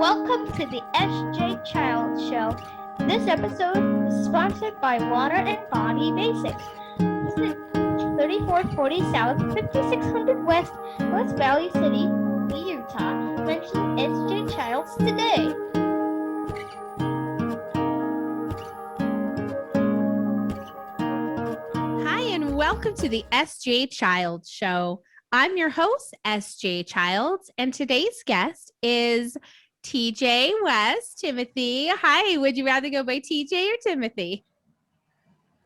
Welcome to the SJ Child Show. This episode is sponsored by Water and Body Basics. Visit 3440 South, 5600 West, West Valley City, Utah. Mention SJ Childs today. Hi, and welcome to the SJ Childs Show. I'm your host, SJ Childs, and today's guest is TJ West, Timothy. Hi, would you rather go by TJ or Timothy?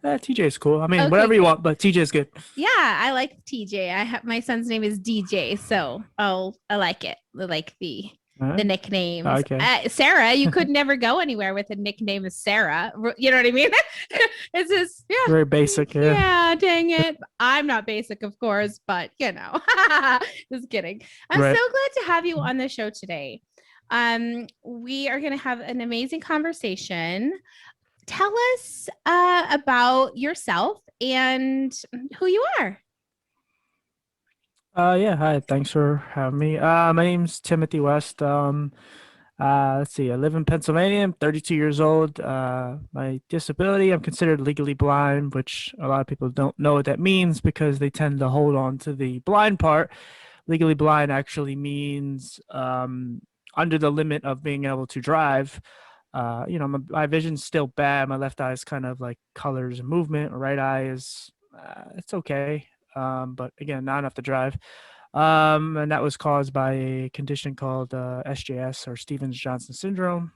TJ is cool. I mean, Okay, whatever you great. want, but TJ is good. Yeah, I like TJ. My son's name is DJ, so I like it. I like the nicknames. Okay. Sarah, you could never go anywhere with a nickname as Sarah. You know what I mean? It's just, yeah. Very basic. Yeah. Yeah, dang it. I'm not basic, of course, but just kidding. I'm Right. so glad to have you on the show today. We are going to have an amazing conversation. Tell us about yourself and who you are. Yeah. Hi. Thanks for having me. My name's Timothy West. Let's see. I live in Pennsylvania. I'm 32 years old. My disability, I'm considered legally blind, which a lot of people don't know what that means because they tend to hold on to the blind part. Legally blind actually means under the limit of being able to drive. My vision's still bad. My left eye is kind of like colors and movement. My right eye is, it's okay. But again, not enough to drive. And that was caused by a condition called SJS or Stevens-Johnson Syndrome,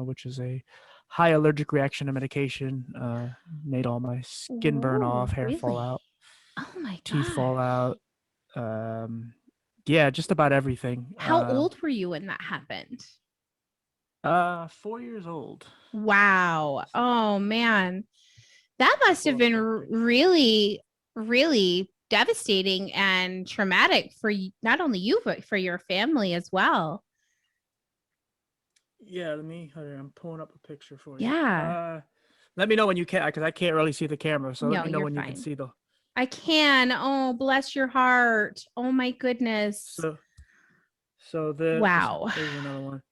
which is a high allergic reaction to medication. Made all my skin burn off, hair fall out, Oh my teeth God. fall out. Yeah, just about everything. How old were you when that happened? 4 years old. Wow. Oh man. That must have been really, really devastating and traumatic for not only you, but for your family as well. Yeah, I'm pulling up a picture for you. Yeah. Let me know when you can, because I can't really see the camera. So No, let me know you're when you fine. can see the. I can. Oh, bless your heart. Oh my goodness. Wow. There's another one.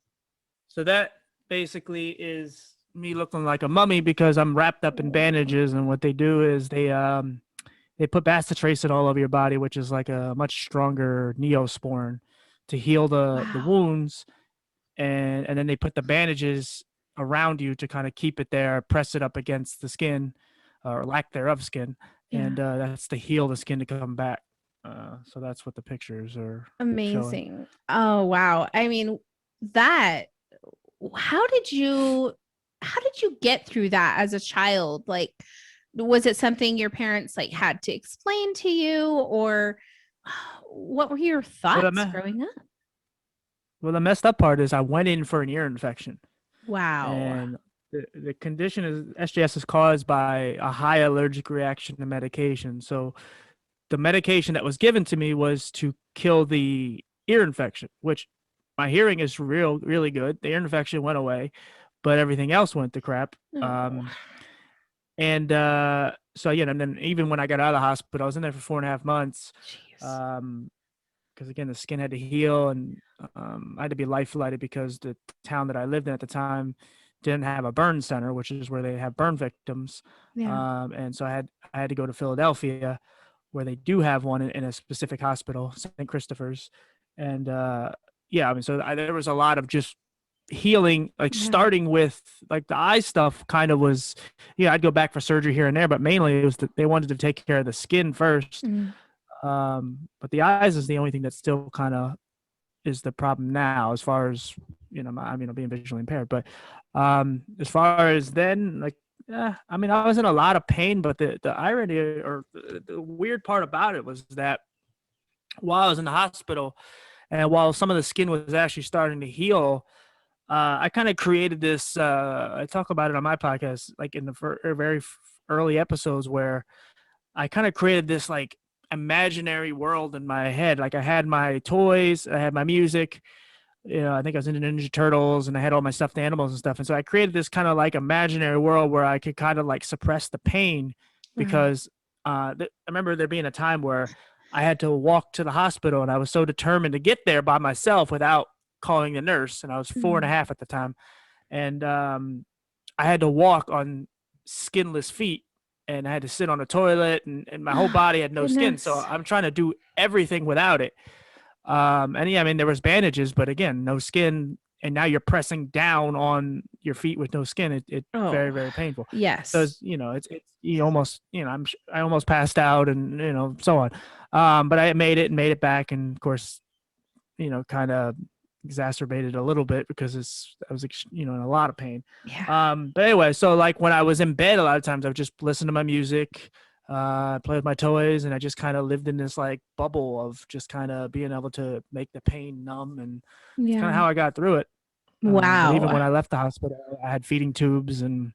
So that basically is me looking like a mummy because I'm wrapped up in bandages, and what they do is they put bacitracin all over your body, which is like a much stronger neosporin to heal the wounds, and then they put the bandages around you to kind of keep it there, press it up against the skin or lack thereof skin, and that's to heal the skin to come back. So that's what the pictures are amazing showing. Oh wow. I mean, how did you get through that as a child? Like, was it something your parents like had to explain to you, or what were your thoughts growing up? Well, the messed up part is I went in for an ear infection. Wow. And the condition is SJS is caused by a high allergic reaction to medication. So the medication that was given to me was to kill the ear infection, which my hearing is really good. The ear infection went away, but everything else went to crap. Oh. And then even when I got out of the hospital, I was in there for 4.5 months. Jeez. Because again, the skin had to heal, and I had to be life flighted because the town that I lived in at the time didn't have a burn center, which is where they have burn victims. Yeah. And so I had to go to Philadelphia, where they do have one in a specific hospital, St. Christopher's. And there was a lot of just healing, like starting with like the eye stuff kind of was, I'd go back for surgery here and there, but mainly it was that they wanted to take care of the skin first. But the eyes is the only thing that still kind of is the problem now, as far as being visually impaired. But as far as then, like, I was in a lot of pain, but the irony or the weird part about it was that while I was in the hospital and while some of the skin was actually starting to heal, I kind of created this, I talk about it on my podcast, like in the very early episodes, where I kind of created this like imaginary world in my head. Like I had my toys, I had my music, I think I was into Ninja Turtles, and I had all my stuffed animals and stuff. And so I created this kind of like imaginary world where I could kind of like suppress the pain, because I remember there being a time where I had to walk to the hospital, and I was so determined to get there by myself without calling the nurse, and I was 4.5 at the time, and I had to walk on skinless feet, and I had to sit on a toilet, and my whole body had no skin. So Goodness. I'm trying to do everything without it. And yeah, I mean, there was bandages, but again, no skin. And now you're pressing down on your feet with no skin. It's very, Oh, very painful. So yes. it's you almost, I almost passed out, and so on. But I made it back, and of course, kind of exacerbated a little bit because I was in a lot of pain. Yeah. But anyway, so like when I was in bed, a lot of times I would just listen to my music, play with my toys, and I just kind of lived in this like bubble of just kind of being able to make the pain numb, and it's kind of Yeah. how I got through it. But even when Wow. I left the hospital, I had feeding tubes, and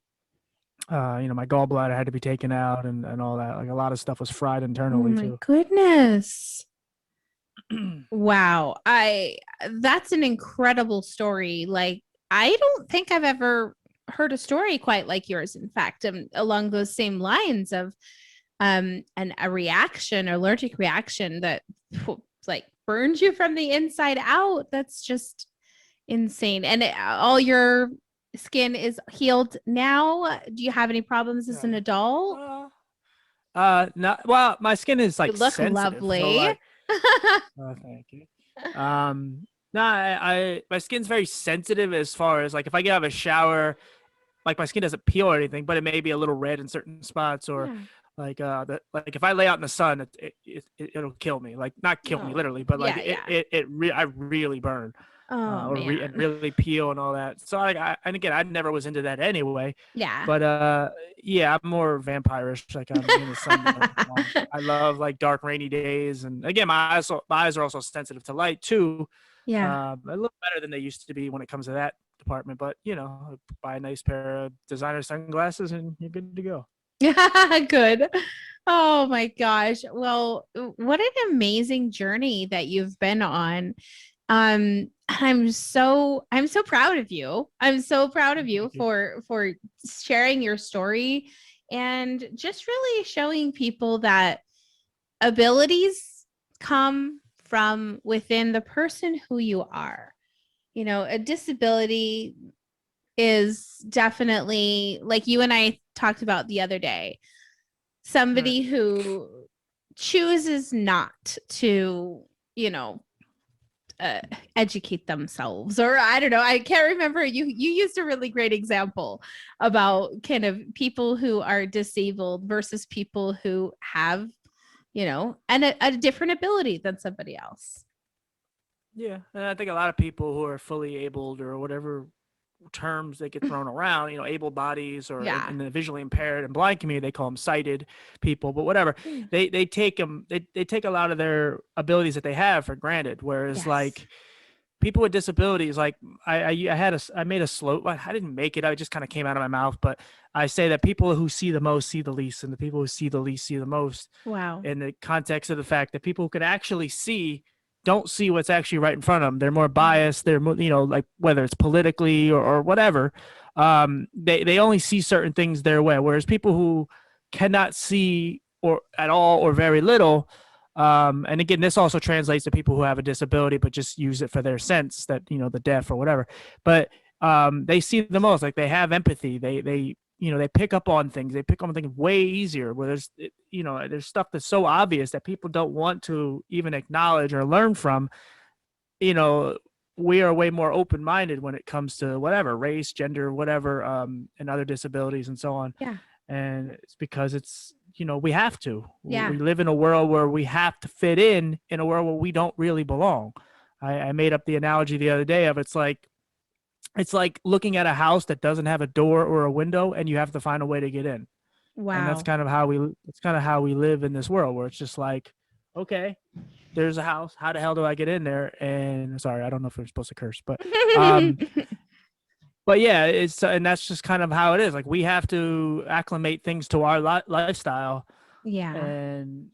my gallbladder had to be taken out, and all that. Like a lot of stuff was fried Oh internally my too. goodness. Wow. That's an incredible story. Like, I don't think I've ever heard a story quite like yours. In fact, along those same lines of a reaction, allergic reaction that like burns you from the inside out. That's just insane. And all your skin is healed now. Do you have any problems as an Yeah. adult? Not well. My skin is You like look sensitive, so lovely. like, oh, thank you. No, my skin's very sensitive as far as like if I get out of a shower, like my skin doesn't peel or anything, but it may be a little red in certain spots, or Yeah. like if I lay out in the sun, it'll kill me. Like not kill me No. literally, but like Yeah, yeah. I really burn, Oh and man. really peel and all that. So and again, I never was into that anyway. Yeah. But yeah, I'm more vampirish. Like I'm in the sun. I love like dark, rainy days, and again, my eyes are also sensitive to light too. Yeah. A little better than they used to be when it comes to that department. But buy a nice pair of designer sunglasses, and you're good to go. Good. Oh my gosh. Well, what an amazing journey that you've been on. I'm so proud of you. I'm so proud of you Thank you. for sharing your story and just really showing people that abilities come from within the person who you are. A disability is definitely like you and I talked about the other day, Right. somebody who chooses not to, you know, educate themselves, or I don't know, I can't remember. You used a really great example about kind of people who are disabled versus people who have, and a different ability than somebody else. Yeah, and I think a lot of people who are fully abled or whatever terms that get thrown around, able bodies or Yeah. in the visually impaired and blind community, they call them sighted people, but whatever. They take them, they take a lot of their abilities that they have for granted. Whereas Yes. like people with disabilities, like I made a slope. I didn't make it. I just kind of came out of my mouth, but I say that people who see the most see the least, and the people who see the least see the most. Wow. In the context of the fact that people who can actually see don't see what's actually right in front of them. They're more biased. They're more, like whether it's politically or whatever. They only see certain things their way. Whereas people who cannot see or at all or very little, and again, this also translates to people who have a disability but just use it for their sense, that the deaf or whatever. But they see the most. Like they have empathy. They pick up on things. They pick up on things way easier. Where there's stuff that's so obvious that people don't want to even acknowledge or learn from. We are way more open-minded when it comes to whatever race, gender, whatever, and other disabilities and so on. Yeah. And it's because we have to. Yeah. We live in a world where we have to fit in a world where we don't really belong. I made up the analogy the other day of it's like looking at a house that doesn't have a door or a window, and you have to find a way to get in. Wow. And that's kind of how we live in this world, where it's just like, okay, there's a house. How the hell do I get in there? And sorry, I don't know if we're supposed to curse, but but yeah, and that's just kind of how it is. Like we have to acclimate things to our lifestyle. Yeah. And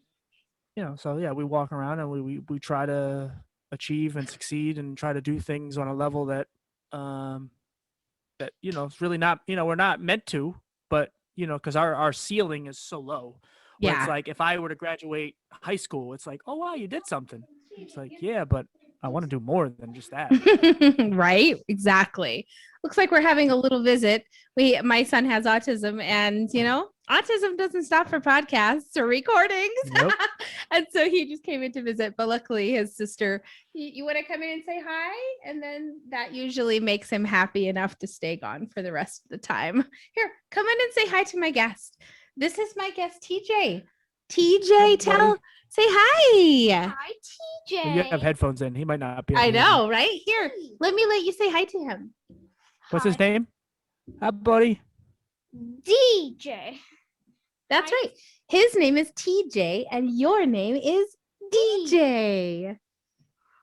so yeah, we walk around and we try to achieve and succeed and try to do things on a level that it's really not, we're not meant to, but because our ceiling is so low. Where Yeah. it's like if I were to graduate high school, it's like, oh wow, you did something. It's like, yeah, but I want to do more than just that. Right? Exactly. Looks like we're having a little visit. My son has autism, and autism doesn't stop for podcasts or recordings. Nope. And so he just came in to visit. But luckily, his sister, you want to come in and say hi? And then that usually makes him happy enough to stay gone for the rest of the time. Here, come in and say hi to my guest. This is my guest, TJ. TJ, say hi. Hi, TJ. Well, you have headphones in. He might not be. I know, right? Here, let you say hi to him. What's his name? Hi, buddy. DJ. That's right. His name is TJ, and your name is DJ.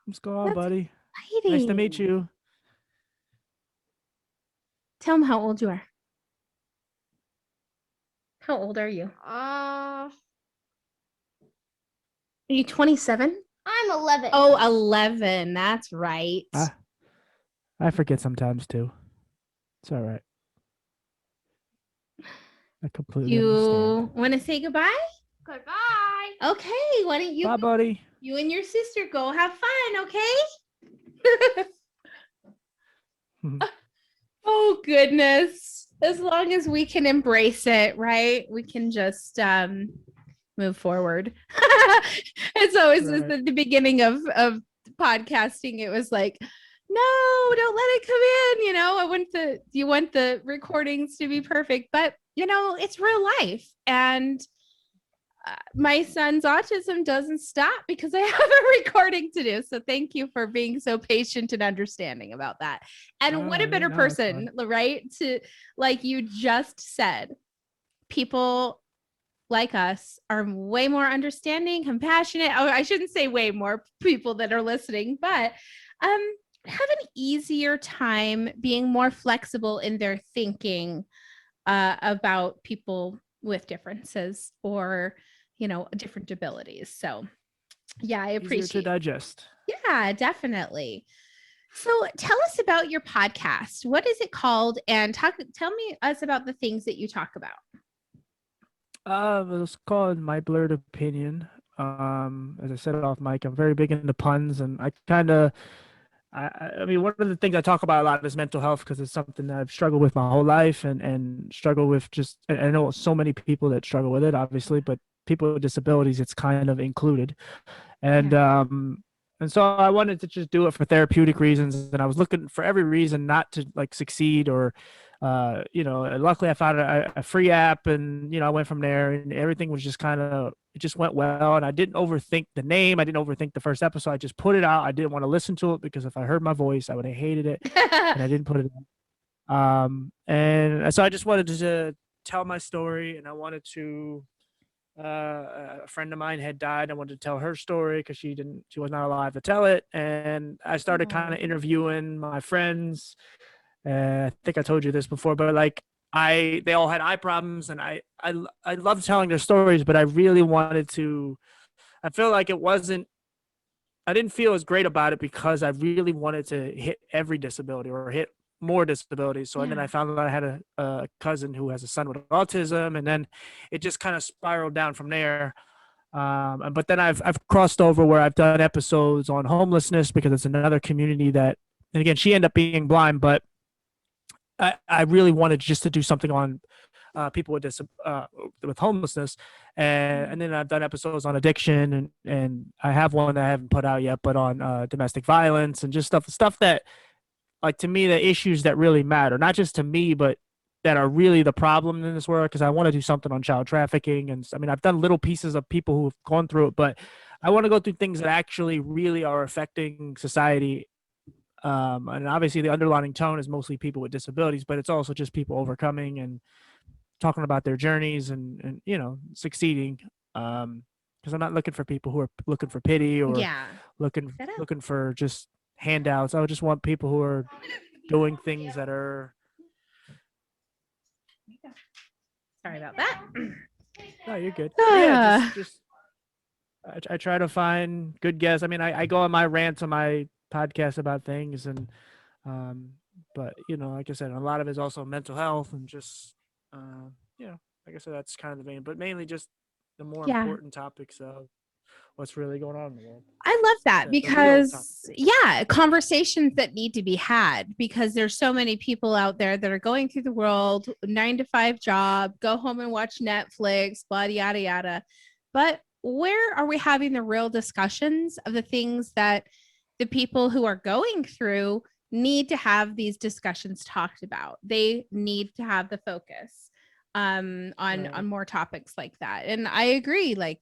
What's going on, buddy? Exciting. Nice to meet you. Tell him how old you are. How old are you? Uh, Are you 27? I'm 11. Oh, 11. That's right. I forget sometimes too. It's all right. I completely understand. You want to say goodbye? Goodbye. Okay. Why don't you? Bye, buddy. You and your sister go have fun, okay? Oh, goodness. As long as we can embrace it, right? We can just move forward. It's always Right. the beginning of podcasting. It was like, no, don't let it come in. You want the recordings to be perfect, but it's real life. And my son's autism doesn't stop because I have a recording to do. So thank you for being so patient and understanding about that. And what a better person, right? To, like you just said, people like us are way more understanding, compassionate. Oh, I shouldn't say way more people that are listening, but have an easier time being more flexible in their thinking about people with differences or different abilities. So yeah, I appreciate Easier to digest. Yeah, definitely. So tell us about your podcast. What is it called? And tell us about the things that you talk about. It's called My Blurred Opinion. As I said off mic, I'm very big into puns, and I mean, one of the things I talk about a lot is mental health because it's something that I've struggled with my whole life and struggle with I know so many people that struggle with it, obviously, but people with disabilities, it's kind of included. And so I wanted to just do it for therapeutic reasons, and I was looking for every reason not to like succeed or luckily I found a free app, and I went from there, and everything was just it just went well, and I didn't overthink the name. I didn't overthink the first episode. I just put it out. I didn't want to listen to it because if I heard my voice, I would have hated it, and I didn't put it out. And so I just wanted to tell my story, and I wanted to a friend of mine had died. I wanted to tell her story because she was not alive to tell it, and I started kind of interviewing my friends. I think I told you this before, but like they all had eye problems, and I love telling their stories, but I really wanted to. I feel like I didn't feel as great about it because I really wanted to hit every disability or hit more disabilities. So and then I found out I had a cousin who has a son with autism, and then it just kind of spiraled down from there. But then I've crossed over where I've done episodes on homelessness because it's another community that, and again, she ended up being blind, but I really wanted just to do something on people with homelessness, and then I've done episodes on addiction, and I have one that I haven't put out yet, but on domestic violence and just stuff that, like, to me, the issues that really matter, not just to me, but that are really the problem in this world. Because I want to do something on child trafficking, and I mean, I've done little pieces of people who've gone through it, but I want to go through things that actually really are affecting society. And obviously the underlying tone is mostly people with disabilities, but it's also just people overcoming and talking about their journeys and succeeding. Because I'm not looking for people who are looking for pity or looking for just handouts. I would just want people who are doing things that are. Sorry about that. No, you're good. Yeah, I try to find good guests. I mean, I go on my rants on my podcast about things, and but like I said, a lot of it is also mental health and just like I said, that's kind of the vein, but mainly just the more important topics of what's really going on in the world. I love that The real topic. because, yeah, conversations that need to be had because there's so many people out there that are going through the world, 9 to 5 job, go home and watch Netflix, blah, yada, yada. But where are we having the real discussions of the things that the people who are going through need to have these discussions talked about? They need to have the focus on more topics like that. And I agree. Like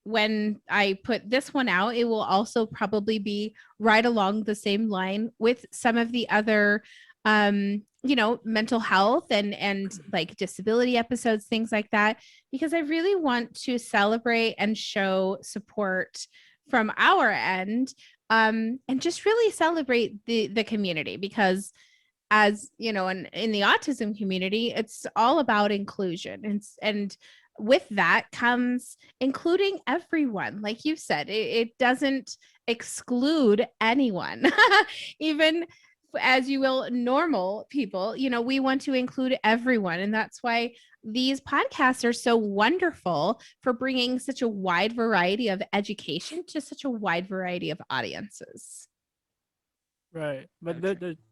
when I put this one out, it will also probably be right along the same line with some of the other mental health and like disability episodes, things like that, because I really want to celebrate and show support from our end, and just really celebrate the community, because as you know, in the autism community, it's all about inclusion, and with that comes including everyone. Like you said, it doesn't exclude anyone. Even as you will, normal people, we want to include everyone. And that's why these podcasts are so wonderful for bringing such a wide variety of education to such a wide variety of audiences. Right. But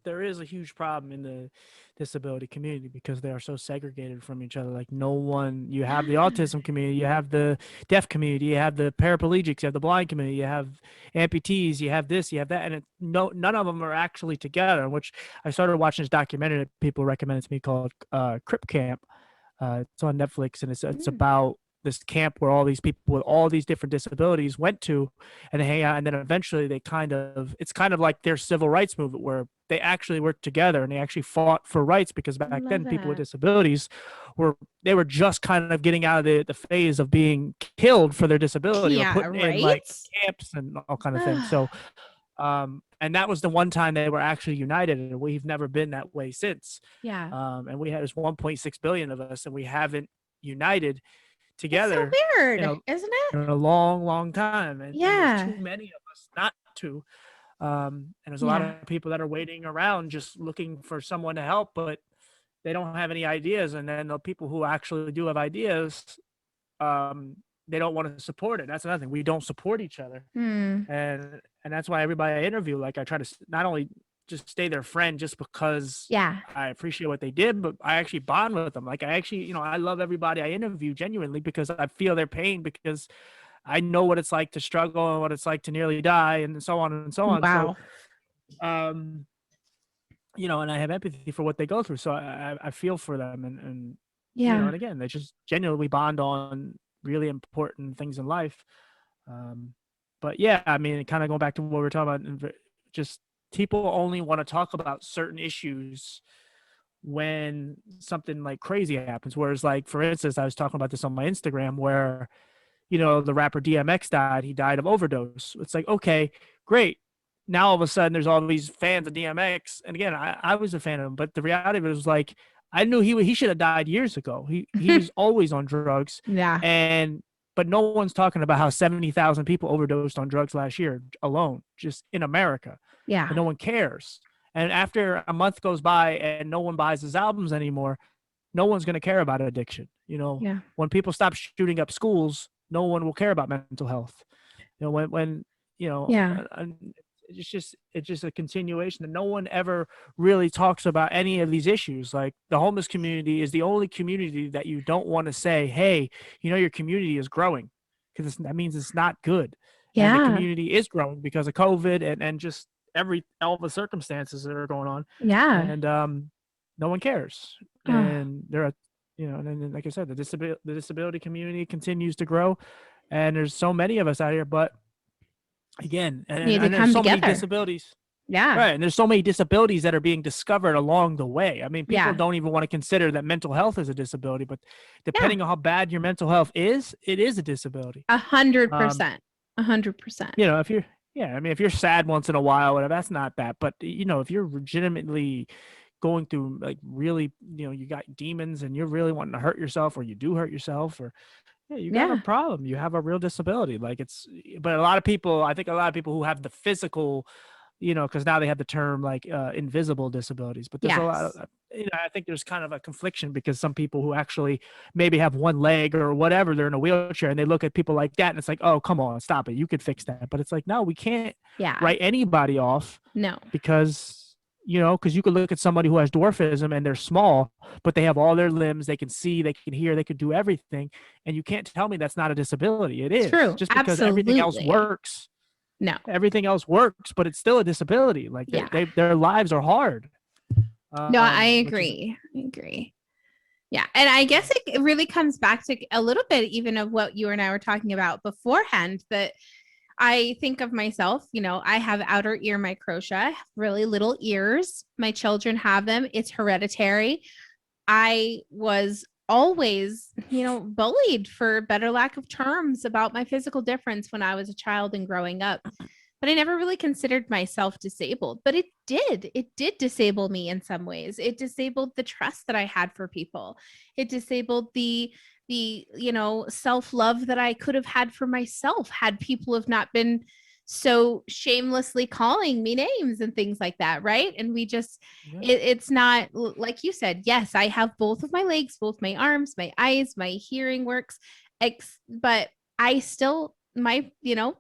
there is a huge problem in the disability community because they are so segregated from each other. Like no one, you have the autism community, you have the deaf community, you have the paraplegics, you have the blind community, you have amputees, you have this, you have that. And none of them are actually together, which I started watching this documentary that people recommended to me called Crip Camp. It's on Netflix, and it's about this camp where all these people with all these different disabilities went to and they hang out, and then eventually it's kind of like their civil rights movement where they actually worked together and they actually fought for rights, because back then people with disabilities were just kind of getting out of the phase of being killed for their disability or put in like camps and all kind of things. So and that was the one time they were actually united, and we've never been that way since. And we had this 1.6 billion of us, and we haven't united together. It's so weird, isn't it? In a long time. And there's too many of us not to. And there's a lot of people that are waiting around just looking for someone to help, but they don't have any ideas. And then the people who actually do have ideas, they don't want to support it. That's another thing. We don't support each other. And that's why everybody I interview, like I try to not only just stay their friend just because I appreciate what they did, but I actually bond with them. Like I actually, I love everybody I interview genuinely because I feel their pain, because I know what it's like to struggle and what it's like to nearly die and so on and so on. Wow. So, and I have empathy for what they go through. So I feel for them and and again, they just genuinely bond on really important things in life. But I mean, kind of going back to what we were talking about, just people only want to talk about certain issues when something like crazy happens. Whereas, like, for instance, I was talking about this on my Instagram where, the rapper DMX died. He died of overdose. It's like, okay, great. Now all of a sudden there's all these fans of DMX. And again, I was a fan of him, but the reality of it was like, I knew he should have died years ago. He was always on drugs. But no one's talking about how 70,000 people overdosed on drugs last year alone, just in America. And no one cares. And after a month goes by and no one buys his albums anymore, no one's going to care about addiction. When people stop shooting up schools, no one will care about mental health. It's just a continuation that no one ever really talks about any of these issues. Like the homeless community is the only community that you don't want to say, hey, your community is growing, because that means it's not good. And the community is growing because of COVID and just all the circumstances that are going on. And no one cares. And there are, and then, like I said, the disability community continues to grow, and there's so many of us out here, but again, and there's so many disabilities. Right. And there's so many disabilities that are being discovered along the way. I mean, people don't even want to consider that mental health is a disability, but depending on how bad your mental health is, it is a disability. 100%. 100%. If you're sad once in a while, whatever, that's not that. But, if you're legitimately going through like really, you got demons and you're really wanting to hurt yourself, or you do hurt yourself, or you got a problem. You have a real disability. Like but I think a lot of people who have the physical, because now they have the term like invisible disabilities, but there's a lot Yes. of, I think there's kind of a confliction because some people who actually maybe have one leg or whatever, they're in a wheelchair and they look at people like that and it's like, oh, come on, stop it. You could fix that. But it's like, no, we can't Yeah. write anybody off No. because, because you could look at somebody who has dwarfism and they're small, but they have all their limbs. They can see, they can hear, they can do everything. And you can't tell me that's not a disability. It is. True. Just because everything else Absolutely. works. No. Everything else works, but it's still a disability. Like their lives are hard. No, I agree. I agree. Yeah. And I guess it really comes back to a little bit even of what you and I were talking about beforehand, that I think of myself, I have outer ear microtia, really little ears. My children have them. It's hereditary. I was always, bullied, for better lack of terms, about my physical difference when I was a child and growing up. But I never really considered myself disabled, but it did disable me in some ways. It disabled the trust that I had for people. It disabled the self-love that I could have had for myself had people have not been so shamelessly calling me names and things like that. Right. And we just, it's not like you said, yes, I have both of my legs, both my arms, my eyes, my hearing works, but I still, my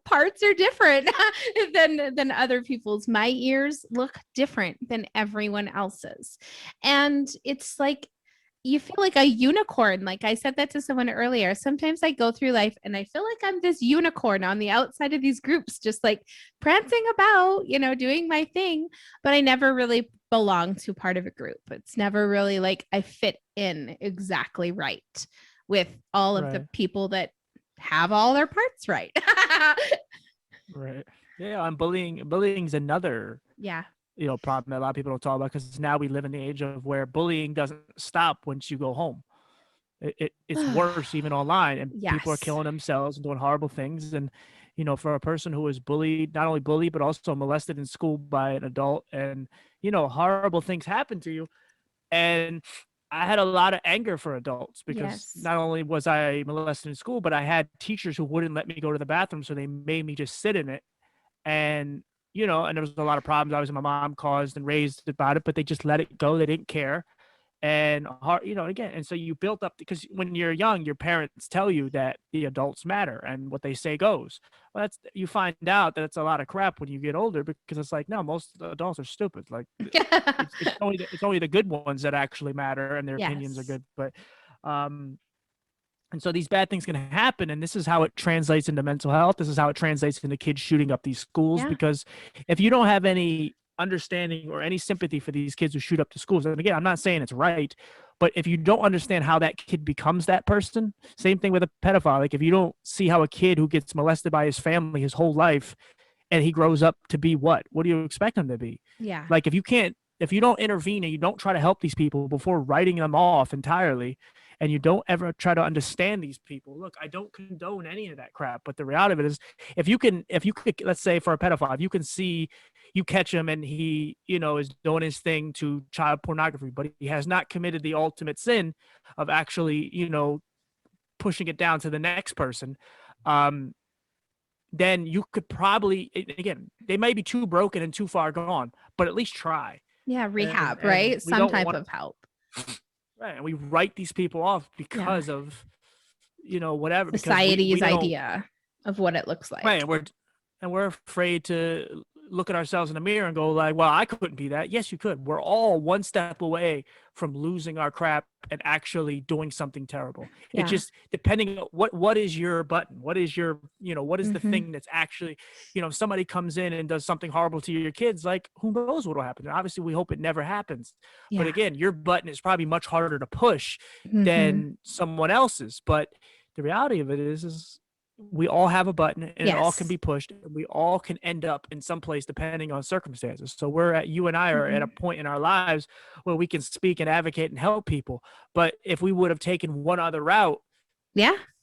parts are different than other people's. My ears look different than everyone else's. And it's like, you feel like a unicorn. Like I said that to someone earlier. Sometimes I go through life and I feel like I'm this unicorn on the outside of these groups, just like prancing about, doing my thing, but I never really belong to part of a group. It's never really like I fit in exactly right with all of the people that have all their parts right. Right. Yeah. And bullying's another problem that a lot of people don't talk about, because now we live in the age of where bullying doesn't stop once you go home. It's worse even online, and people are killing themselves and doing horrible things. And for a person who is bullied, not only bullied but also molested in school by an adult, and horrible things happen to you. And I had a lot of anger for adults because not only was I molested in school, but I had teachers who wouldn't let me go to the bathroom, so they made me just sit in it. And and there was a lot of problems obviously my mom caused and raised about it, but they just let it go. They didn't care. And again, and so you built up, because when you're young, your parents tell you that the adults matter and what they say goes. Well, you find out that it's a lot of crap when you get older, because it's like, no, most adults are stupid. Like it's only the good ones that actually matter and their opinions are good. But and so these bad things can happen, and this is how it translates into mental health. This is how it translates into kids shooting up these schools, because if you don't have any understanding or any sympathy for these kids who shoot up the schools, and again, I'm not saying it's right, but if you don't understand how that kid becomes that person, same thing with a pedophile. Like if you don't see how a kid who gets molested by his family his whole life and he grows up to be what do you expect him to be? Yeah. Like if you don't intervene and you don't try to help these people before writing them off entirely, and you don't ever try to understand these people. Look, I don't condone any of that crap, but the reality of it is, if you could, let's say for a pedophile, if you can see, you catch him and he, is doing his thing to child pornography, but he has not committed the ultimate sin of actually, pushing it down to the next person. Then you could probably, again, they may be too broken and too far gone, but at least try. Yeah, rehab, right? Some type of help. Right, and we write these people off because of, whatever society's idea of what it looks like. Right, and we're afraid to look at ourselves in the mirror and go like, well, I couldn't be that. Yes, you could. We're all one step away from losing our crap and actually doing something terrible. Yeah. It just, depending on what is your button, what is your, what is the thing that's actually, if somebody comes in and does something horrible to your kids, like who knows what will happen. And obviously we hope it never happens. Yeah. But again, your button is probably much harder to push than someone else's. But the reality of it is we all have a button, and it all can be pushed, and we all can end up in some place depending on circumstances. So you and I are at a point in our lives where we can speak and advocate and help people. But if we would have taken one other route,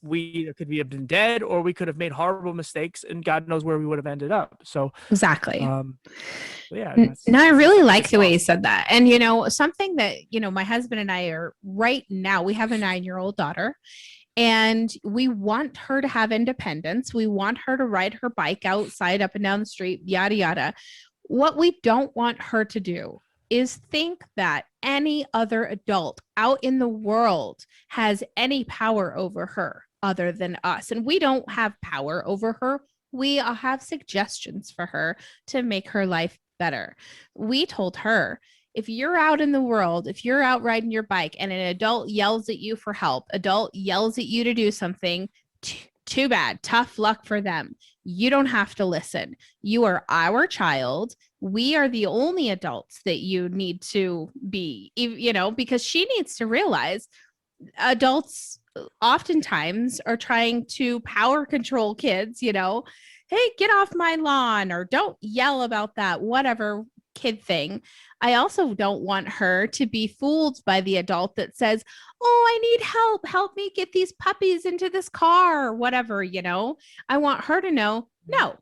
we either could have been dead, or we could have made horrible mistakes, and God knows where we would have ended up. So exactly. Yeah. No, I really like the way you said that. And, something that, my husband and I are right now, we have a 9-year-old daughter. And we want her to have independence. We want her to ride her bike outside, up and down the street, yada, yada. What we don't want her to do is think that any other adult out in the world has any power over her other than us. And we don't have power over her. We have suggestions for her to make her life better. We told her, if you're out in the world, if you're out riding your bike and an adult yells at you for help, adult yells at you to do something, too bad, tough luck for them. You don't have to listen. You are our child. We are the only adults that you need to be, because she needs to realize adults oftentimes are trying to power control kids, hey, get off my lawn, or don't yell about that, whatever kid thing. I also don't want her to be fooled by the adult that says, oh, I need help. Help me get these puppies into this car, or whatever, I want her to know, no,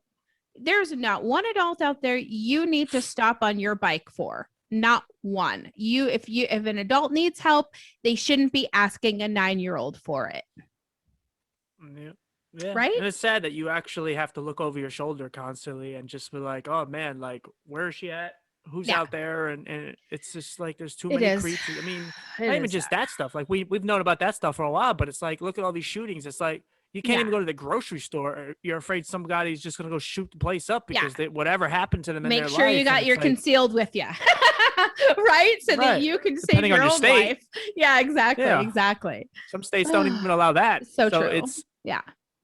there's not one adult out there you need to stop on your bike for. Not one. If an adult needs help, they shouldn't be asking a 9-year-old for it. Yeah. Yeah. Right? And it's sad that you actually have to look over your shoulder constantly and just be like, oh man, like, where is she at? Who's out there? And it's just like there's too many creeps. I mean, not even just that stuff. Like we've known about that stuff for a while, but it's like, look at all these shootings. It's like you can't even go to the grocery store. Or you're afraid somebody's just gonna go shoot the place up because whatever happened to them in their life. Make sure you got your concealed with you. Right? So that you can save your own life. Yeah, exactly. Yeah. Exactly. Some states don't even allow that. So true. It's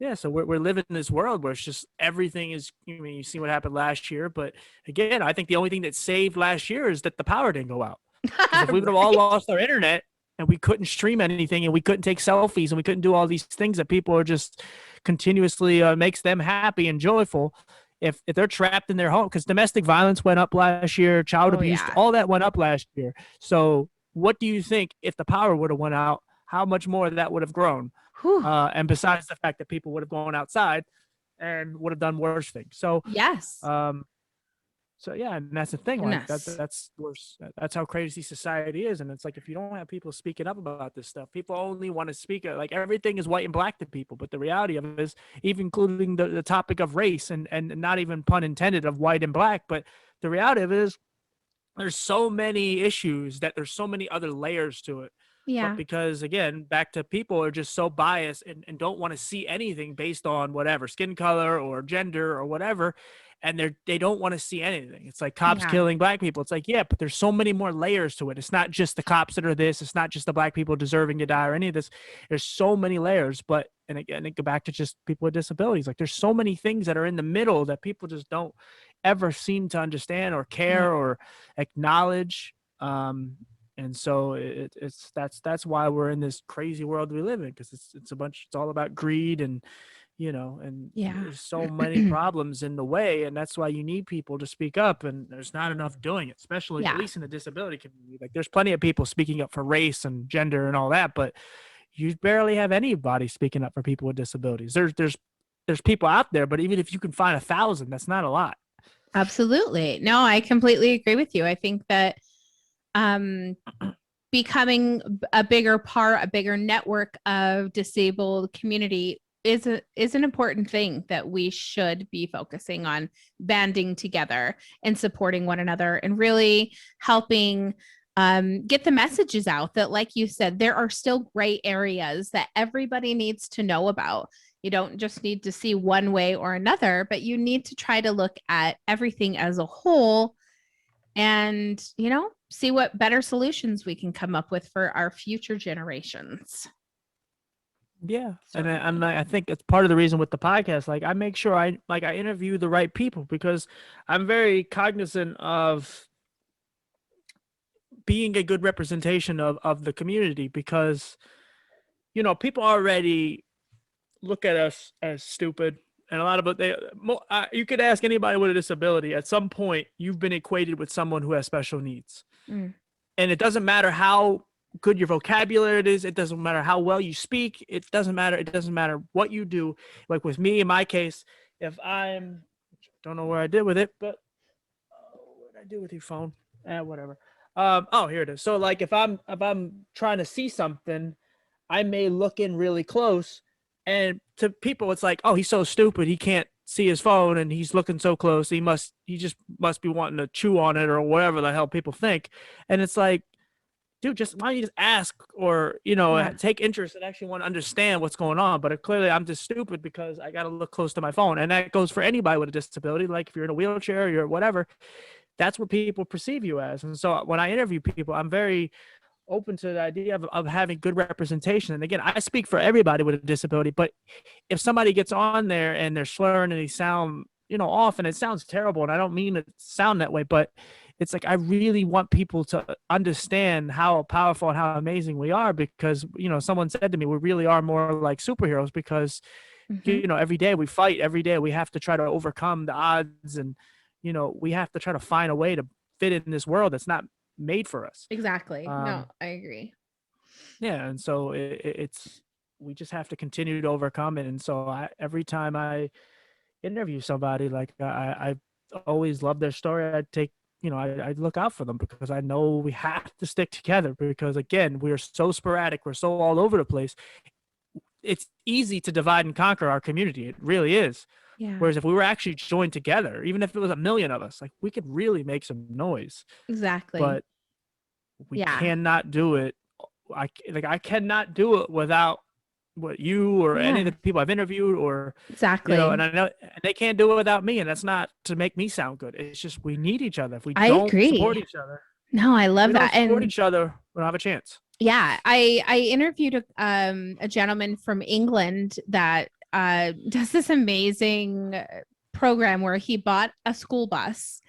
yeah, so we're living in this world where it's just everything is. I mean, you see what happened last year, but again, I think the only thing that saved last year is that the power didn't go out. If we would have all lost our internet and we couldn't stream anything and we couldn't take selfies and we couldn't do all these things that people are just continuously makes them happy and joyful. If they're trapped in their home, because domestic violence went up last year, child abuse, all that went up last year. So what do you think if the power would have went out? How much more that would have grown? And besides the fact that people would have gone outside and would have done worse things. So yes. So yeah, and that's the thing. Like that's worse. That's how crazy society is. And it's like if you don't have people speaking up about this stuff, people only want to speak. Like everything is white and black to people. But the reality of it is, even including the topic of race and not even pun intended of white and black, but the reality of it is there's so many issues that there's so many other layers to it. Yeah. But because again, back to people are just so biased and don't want to see anything based on whatever skin color or gender or whatever. And they don't want to see anything. It's like cops killing black people. It's like, yeah, but there's so many more layers to it. It's not just the cops that are this. It's not just the black people deserving to die or any of this. There's so many layers. But, and again, it go back to just people with disabilities. Like there's so many things that are in the middle that people just don't ever seem to understand or care or acknowledge. And so that's why we're in this crazy world we live in, because it's all about greed and there's so many problems in the way, and that's why you need people to speak up, and there's not enough doing it, especially at least in the disability community. Like there's plenty of people speaking up for race and gender and all that, but you barely have anybody speaking up for people with disabilities. There's people out there, but even if you can find 1,000, that's not a lot. Absolutely. No, I completely agree with you. I think that becoming a bigger network of disabled community is an important thing that we should be focusing on, banding together and supporting one another and really helping get the messages out that, like you said, there are still gray areas that everybody needs to know about. You don't just need to see one way or another, but you need to try to look at everything as a whole and, see what better solutions we can come up with for our future generations. Yeah. And I think it's part of the reason with the podcast. Like I make sure I interview the right people, because I'm very cognizant of being a good representation of the community, because, people already look at us as stupid. And a lot of it, you could ask anybody with a disability. At some point, you've been equated with someone who has special needs. And it doesn't matter how good your vocabulary is. It doesn't matter how well you speak. It doesn't matter what you do. Like with me, in my case, if don't know where I did with it, but what did I do with your phone? Whatever. Here it is. So like if I'm trying to see something, I may look in really close, and to people it's like, oh, he's so stupid, he can't see his phone and he's looking so close. He just must be wanting to chew on it or whatever the hell people think. And it's like, dude, why don't you just ask or, take interest and actually want to understand what's going on? But clearly I'm just stupid because I got to look close to my phone. And that goes for anybody with a disability. Like if you're in a wheelchair or you're whatever, that's what people perceive you as. And so when I interview people, I'm very open to the idea of having good representation. And again, I speak for everybody with a disability, but if somebody gets on there and they're slurring and they sound, off, and it sounds terrible, and I don't mean to sound that way, but it's like, I really want people to understand how powerful and how amazing we are, because, someone said to me, we really are more like superheroes because, every day we fight, every day we have to try to overcome the odds, and, we have to try to find a way to fit in this world that's not made for us. Exactly. No, I agree. Yeah. And so we just have to continue to overcome it. And so every time I interview somebody, like I always love their story. I look out for them because I know we have to stick together because, again, we're so sporadic. We're so all over the place. It's easy to divide and conquer our community. It really is. Yeah. Whereas if we were actually joined together, even if it was 1 million of us, like, we could really make some noise. Exactly. But we cannot do it. I cannot do it without what you or any of the people I've interviewed, or exactly. And I know they can't do it without me, and that's not to make me sound good. It's just we need each other. If we don't support each other, no, I love that. Support each other, we don't have a chance. Yeah, I interviewed a gentleman from England that does this amazing program where he bought a school bus.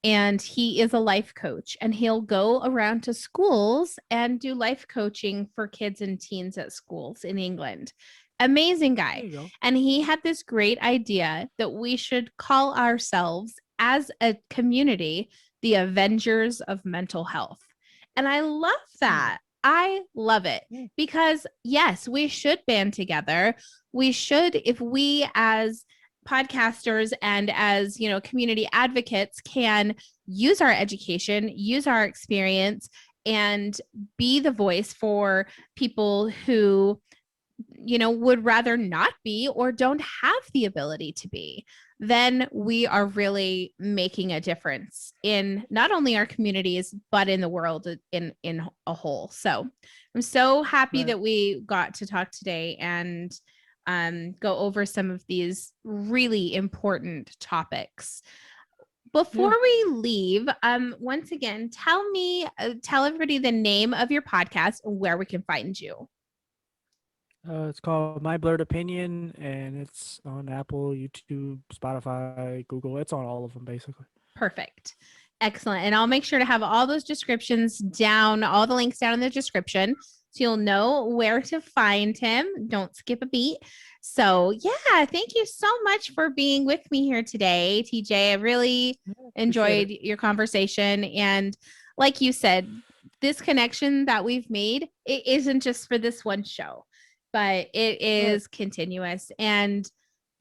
And he is a life coach, and he'll go around to schools and do life coaching for kids and teens at schools in England. Amazing guy. And he had this great idea that we should call ourselves as a community, the Avengers of mental health. And I love that. I love it because yes, we should band together. We should, if we as podcasters and as community advocates can use our education, use our experience, and be the voice for people who would rather not be or don't have the ability to be, then we are really making a difference in not only our communities but in the world in a whole. So I'm so happy that we got to talk today and go over some of these really important topics. Before we leave, once again, tell everybody the name of your podcast and where we can find you. It's called My Blurred Opinion, and it's on Apple, YouTube, Spotify, Google. It's on all of them, basically. Perfect. Excellent. And I'll make sure to have all those descriptions down, all the links down in the description, so you'll know where to find him. Don't skip a beat. So yeah, thank you so much for being with me here today, TJ. I really enjoyed your conversation. And like you said, this connection that we've made, it isn't just for this one show, but it is continuous. And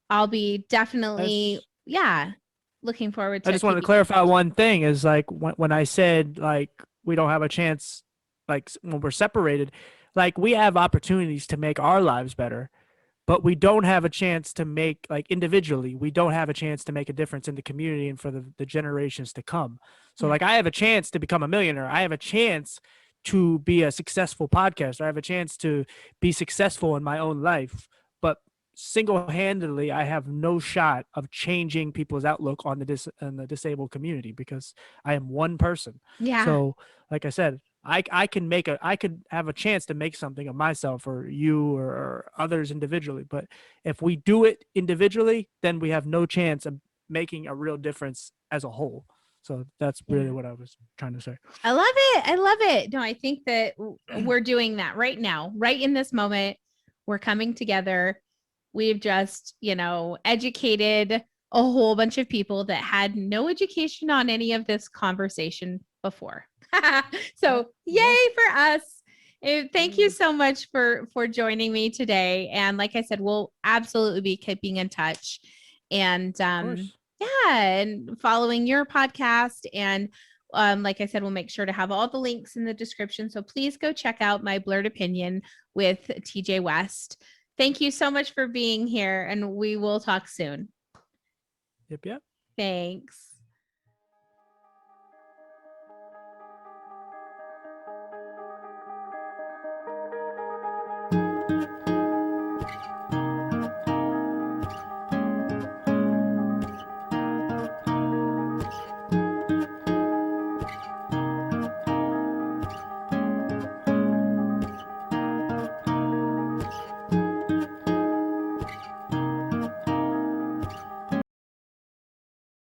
I'll be definitely, looking forward to it. I just wanted to clarify one thing is, like, when I said, like, we don't have a chance, like, when we're separated, like, we have opportunities to make our lives better, but we don't have a chance to make, like, individually, we don't have a chance to make a difference in the community and for the generations to come. So like, I have a chance to become a millionaire. I have a chance to be a successful podcaster. I have a chance to be successful in my own life, but single-handedly, I have no shot of changing people's outlook on the disabled community because I am one person. Yeah. So like I said, I could have a chance to make something of myself or you or others individually. But if we do it individually, then we have no chance of making a real difference as a whole. So that's really what I was trying to say. I love it. I love it. No, I think that we're doing that right now, right in this moment. We're coming together. We've just, educated a whole bunch of people that had no education on any of this conversation before. So yay for us. Thank you so much for joining me today. And like I said, we'll absolutely be keeping in touch and and following your podcast. And like I said, we'll make sure to have all the links in the description. So please go check out My Blurred Opinion with TJ West. Thank you so much for being here, and we will talk soon. Yep. Thanks.